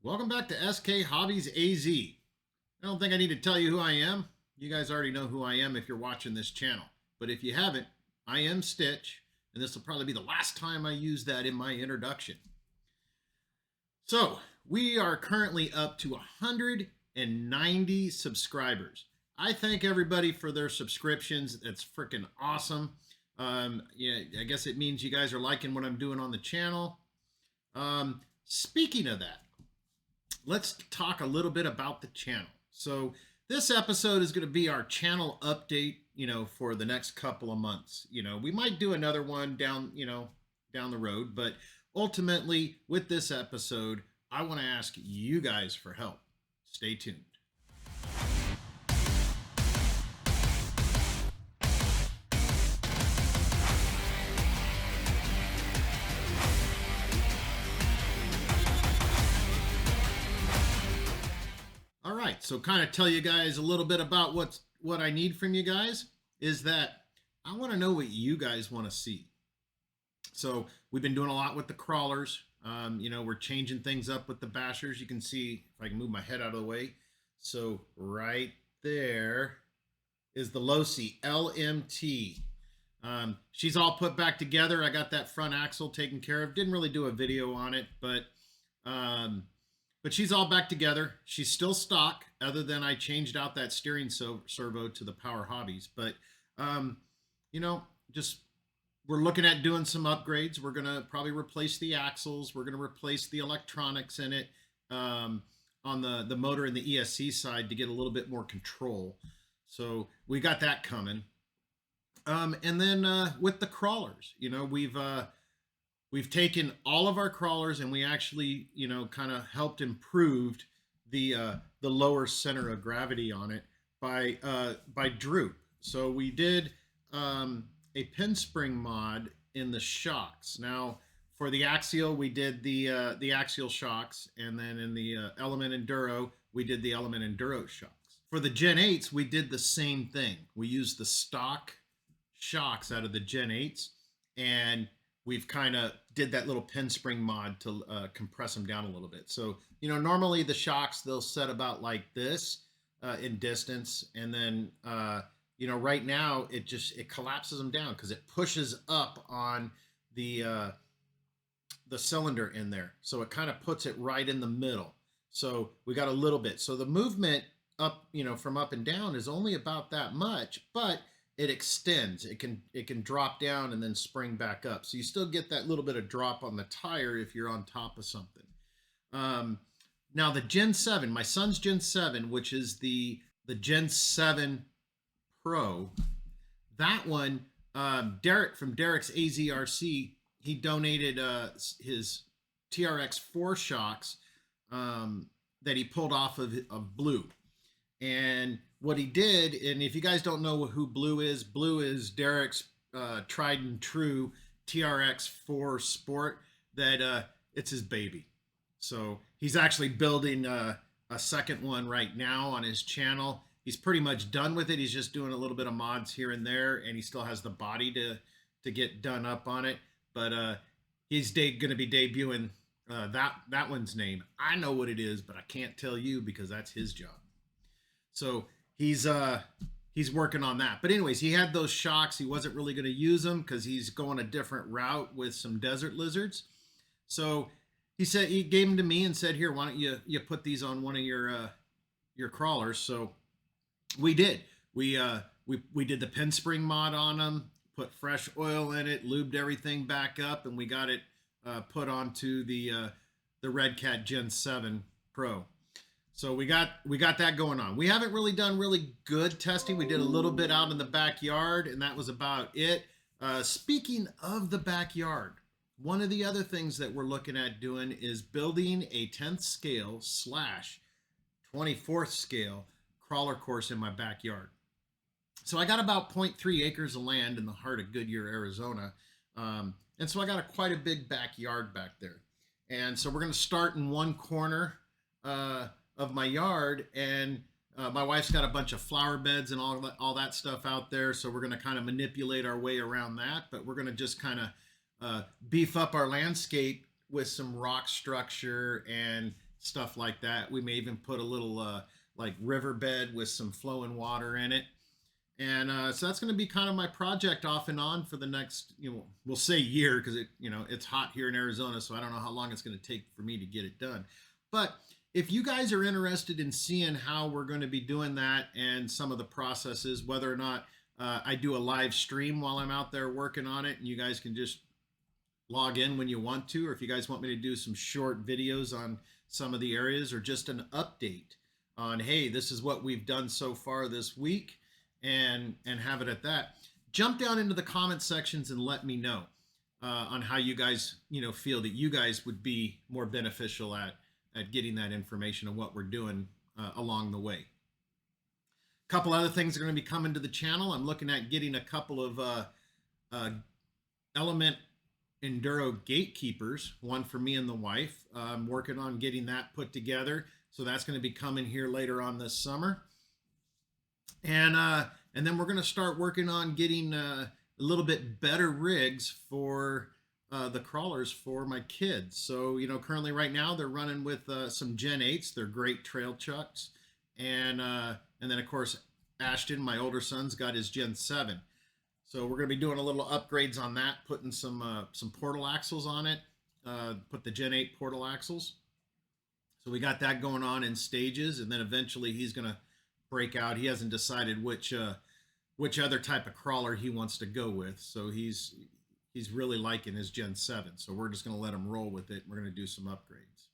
Welcome back to SK Hobbies AZ. I don't think I need to tell you who I am. You guys already know who I am if you're watching this channel. But if you haven't, I am Stitch, and this will probably be the last time I use that in my introduction. So, we are currently up to 190 subscribers. I thank everybody for their subscriptions. It's freaking awesome. Yeah, I guess it means you guys are liking what I'm doing on the channel. Speaking of that, let's talk a little bit about the channel. So this episode is going to be our channel update, for the next couple of months. We might do another one down the road, but ultimately with this episode, I want to ask you guys for help. Stay tuned. All right, so kind of tell you guys a little bit about what I need from you guys is that I want to know what you guys want to see. So we've been doing a lot with the crawlers. We're changing things up with the bashers. You can see if I can move my head out of the way. So right there is the Losi LMT. She's all put back together. I got that front axle taken care of. Didn't really do a video on it, but she's all back together. She's still stock, other than I changed out that steering servo to the Power Hobbies. But, we're looking at doing some upgrades. We're going to probably replace the axles. We're going to replace the electronics in it on the motor and the ESC side to get a little bit more control. So we got that coming. And then with the crawlers, we've taken all of our crawlers and we actually, kind of helped improved the lower center of gravity on it by droop. So we did a pin spring mod in the shocks. Now for the axial, we did the axial shocks, and then in the Element Enduro, we did the Element Enduro shocks. For the Gen 8s, we did the same thing. We used the stock shocks out of the Gen 8s, and we've kind of did that little pin spring mod to compress them down a little bit. So, normally the shocks, they'll set about like this in distance. And then, right now it collapses them down because it pushes up on the cylinder in there. So it kind of puts it right in the middle. So we got a little bit. So the movement up, from up and down is only about that much, but it extends. It can drop down and then spring back up. So you still get that little bit of drop on the tire if you're on top of something. Now the Gen 7, my son's Gen 7, which is the Gen 7 Pro, that one, Derrick from Derricks AZ RC, he donated his TRX4 shocks that he pulled off of Blue. And what he did, and if you guys don't know who Blue is Derrick's tried and true TRX4 Sport that it's his baby. So he's actually building a second one right now on his channel. He's pretty much done with it. He's just doing a little bit of mods here and there, and he still has the body to get done up on it. But he's going to be debuting that one's name. I know what it is, but I can't tell you because that's his job. So he's working on that. But anyways, he had those shocks. He wasn't really going to use them because he's going a different route with some desert lizards. So he gave them to me and said, "Here, why don't you put these on one of your crawlers?" So we did. We did the pin spring mod on them, put fresh oil in it, lubed everything back up, and we got it put onto the Red Cat Gen 7 Pro. So we got that going on. We haven't really done really good testing. We did a little bit out in the backyard, and that was about it. Speaking of the backyard, one of the other things that we're looking at doing is building a 10th scale / 24th scale crawler course in my backyard. So I got about 0.3 acres of land in the heart of Goodyear, Arizona. And so I got quite a big backyard back there. And so we're going to start in one corner of my yard, and my wife's got a bunch of flower beds and all that stuff out there. So we're going to kind of manipulate our way around that, but we're going to just kind of beef up our landscape with some rock structure and stuff like that. We may even put a little like riverbed with some flowing water in it. And so that's going to be kind of my project off and on for the next, we'll say year, because it's hot here in Arizona, so I don't know how long it's going to take for me to get it done. But if you guys are interested in seeing how we're going to be doing that and some of the processes, whether or not I do a live stream while I'm out there working on it, and you guys can just log in when you want to, or if you guys want me to do some short videos on some of the areas, or just an update on, hey, this is what we've done so far this week, and have it at that, jump down into the comment sections and let me know on how you guys feel that you guys would be more beneficial at getting that information and what we're doing along the way. A couple other things are going to be coming to the channel. I'm looking at getting a couple of Element Enduro gatekeepers, one for me and the wife. I'm working on getting that put together, so that's going to be coming here later on this summer. And then we're going to start working on getting a little bit better rigs for the crawlers for my kids. So, currently right now they're running with some Gen 8s. They're great trail chucks. And then, of course, Ashton, my older son's got his Gen 7. So we're going to be doing a little upgrades on that, putting some portal axles on it, put the Gen 8 portal axles. So we got that going on in stages, and then eventually he's going to break out. He hasn't decided which other type of crawler he wants to go with. So he's really liking his Gen 7. So we're just going to let him roll with it. We're going to do some upgrades.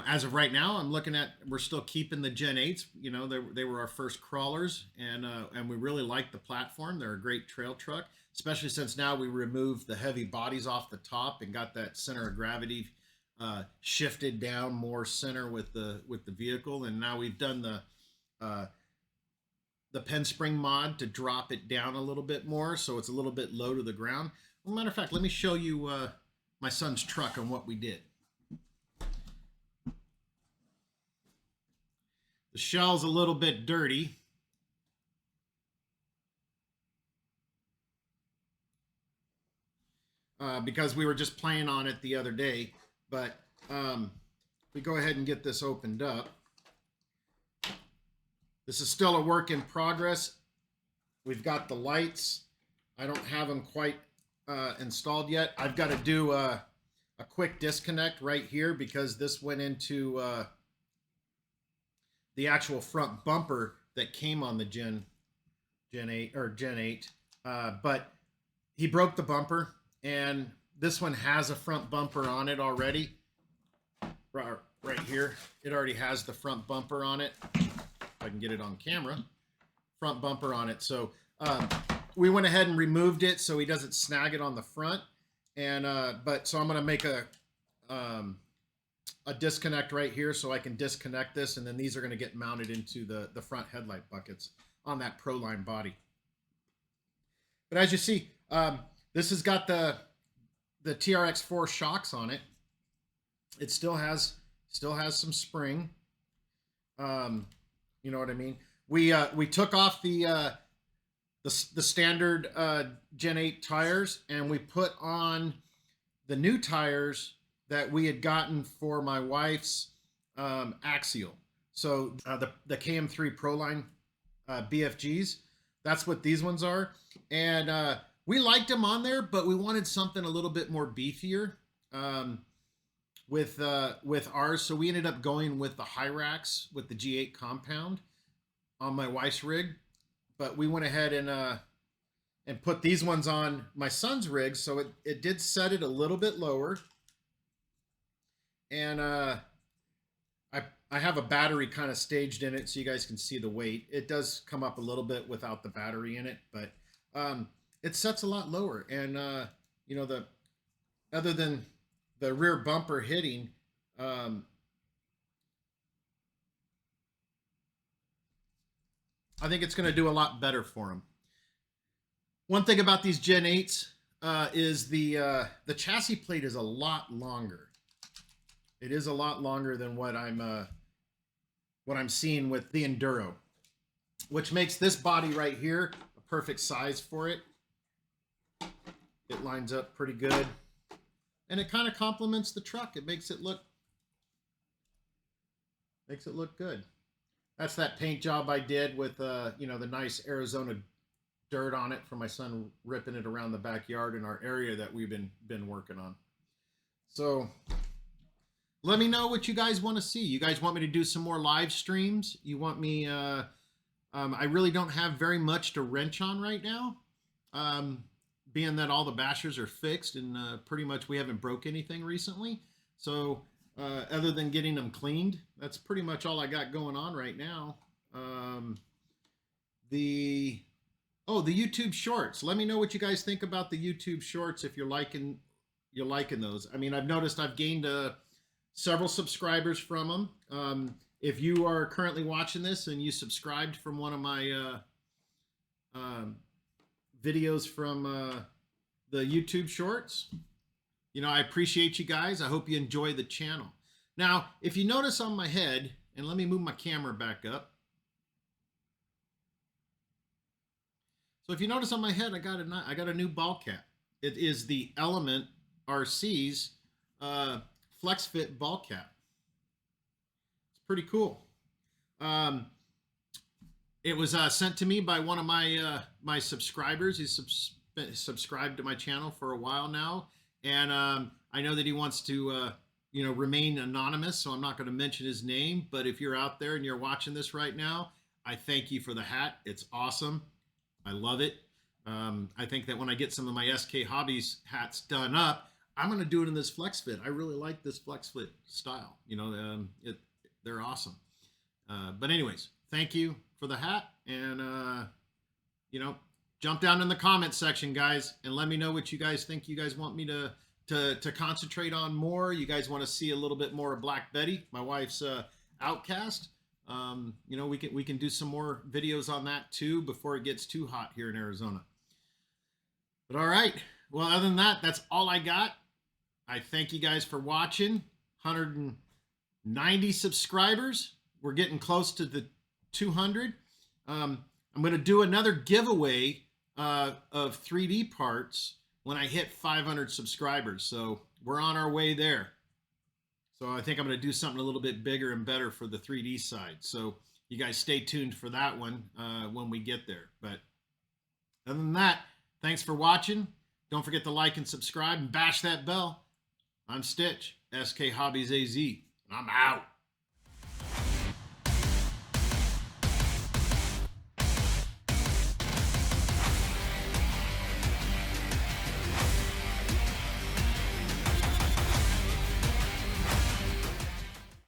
As of right now, I'm looking at, we're still keeping the Gen 8s. They were our first crawlers, and we really like the platform. They're a great trail truck, especially since now we removed the heavy bodies off the top and got that center of gravity shifted down more center with the vehicle. And now we've done the pen spring mod to drop it down a little bit more, so it's a little bit low to the ground. Well, matter of fact, let me show you my son's truck and what we did. The shell's a little bit dirty. Because we were just playing on it the other day. But we go ahead and get this opened up. This is still a work in progress. We've got the lights. I don't have them quite installed yet. I've got to do a quick disconnect right here because this went into the actual front bumper that came on the Gen 8. But he broke the bumper, and this one has a front bumper on it already. Right here, it already has the front bumper on it. If I can get it on camera, front bumper on it. So we went ahead and removed it so he doesn't snag it on the front. And so I'm going to make a disconnect right here so I can disconnect this, and then these are going to get mounted into the front headlight buckets on that Proline body. But as you see, this has got the TRX4 shocks on it. It still has some spring. You know what I mean? We took off the standard Gen 8 tires, and we put on the new tires that we had gotten for my wife's Axial. So the KM3 Proline BFGs, that's what these ones are. And we liked them on there, but we wanted something a little bit more beefier with ours. So we ended up going with the Hyrax with the G8 compound on my wife's rig. But we went ahead and put these ones on my son's rig. So it did set it a little bit lower. And I have a battery kind of staged in it so you guys can see the weight. It does come up a little bit without the battery in it, but it sets a lot lower. And other than the rear bumper hitting, I think it's going to do a lot better for them. One thing about these Gen 8s is the chassis plate is a lot longer. It is a lot longer than what I'm seeing with the Enduro, which makes this body right here a perfect size for it. It lines up pretty good. and it kind of complements the truck. It makes it look good. That's that paint job I did with you know, the nice Arizona dirt on it from my son ripping it around the backyard in our area that we've been working on. So let me know what you guys want to see. You guys want me to do some more live streams? You want me I really don't have very much to wrench on right now, being that all the bashers are fixed and pretty much we haven't broke anything recently. So other than getting them cleaned, that's pretty much all I got going on right now. The YouTube shorts. Let me know what you guys think about the YouTube shorts if you're liking those. I mean, I've noticed I've gained several subscribers from them. If you are currently watching this and you subscribed from one of my videos from the YouTube shorts, you know, I appreciate you guys. I hope you enjoy the channel. Now, if you notice on my head, and let me move my camera back up. So if you notice on my head, I got a new ball cap. It is the Element RC's Flex Fit ball cap. It's pretty cool. It was sent to me by one of my subscribers. He's subscribed to my channel for a while now, and I know that he wants to you know, remain anonymous, so I'm not going to mention his name. But if you're out there and you're watching this right now, I thank you for the hat. It's awesome. I love it. I think that when I get some of my SK Hobbies hats done up, I'm going to do it in this Flex Fit. I really like this Flex Fit style. You know, they're awesome. But anyways, thank you for the hat. And, you know, jump down in the comment section, guys, and let me know what you guys think. You guys want me to concentrate on more? You guys want to see a little bit more of Black Betty, my wife's outcast? You know, we can do some more videos on that too before it gets too hot here in Arizona. But all right, well, other than that, that's all I got. I thank you guys for watching. 190 subscribers. We're getting close to the 200. I'm going to do another giveaway of 3D parts when I hit 500 subscribers. So we're on our way there. So I think I'm going to do something a little bit bigger and better for the 3D side. So you guys stay tuned for that one when we get there. But other than that, thanks for watching. Don't forget to like and subscribe and bash that bell. I'm Stitch, SK Hobbies AZ, and I'm out.